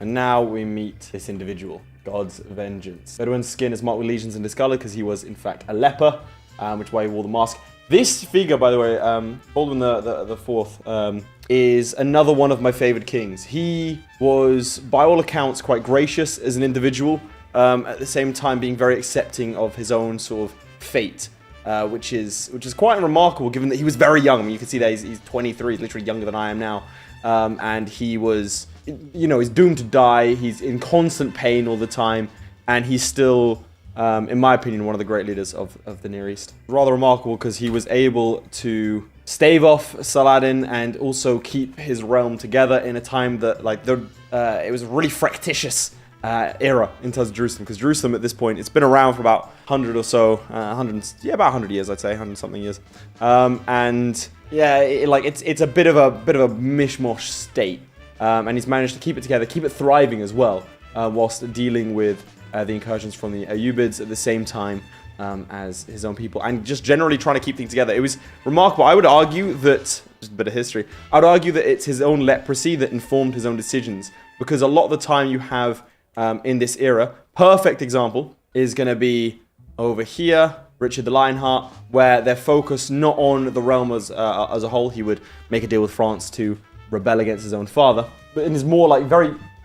And now we meet this individual, God's Vengeance. Bedouin's skin is marked with lesions and discolored because he was, in fact, a leper, which is why he wore the mask. This figure, by the way, Baldwin the Fourth, is another one of my favorite kings. He was, by all accounts, quite gracious as an individual, at the same time being very accepting of his own sort of fate, which is quite remarkable given that he was very young. I mean, you can see that he's 23, he's literally younger than I am now, and he was, he's doomed to die. He's in constant pain all the time, and he's still, in my opinion, one of the great leaders of the Near East. Rather remarkable because he was able to stave off Saladin and also keep his realm together in a time that, it was a really fractious era in terms of Jerusalem, because Jerusalem at this point, it's been around for about 100 or so, about 100 years, I'd say, 100 something years, and yeah, it's a bit of a mishmash state, and he's managed to keep it together, keep it thriving as well, whilst dealing with the incursions from the Ayyubids at the same time as his own people, and just generally trying to keep things together. It was remarkable. I would argue that, just a bit of history, I would argue that it's his own leprosy that informed his own decisions, because a lot of the time you have, in this era, perfect example is going to be over here, Richard the Lionheart, where they're focused not on the realm as a whole. He would make a deal with France to rebel against his own father, but it is more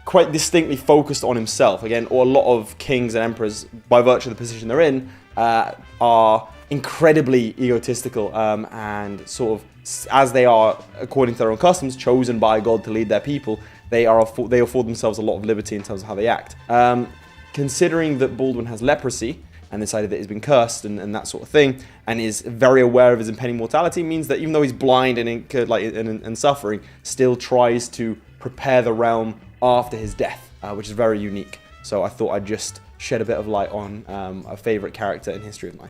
quite distinctly focused on himself. Again, or a lot of kings and emperors, by virtue of the position they're in, are incredibly egotistical, and sort of, as they are, according to their own customs, chosen by God to lead their people, they afford themselves a lot of liberty in terms of how they act. Considering that Baldwin has leprosy, and this idea that he's been cursed and that sort of thing, and is very aware of his impending mortality, means that even though he's blind and suffering, still tries to prepare the realm after his death, which is very unique. So I thought I'd just shed a bit of light on a favorite character in history of mine.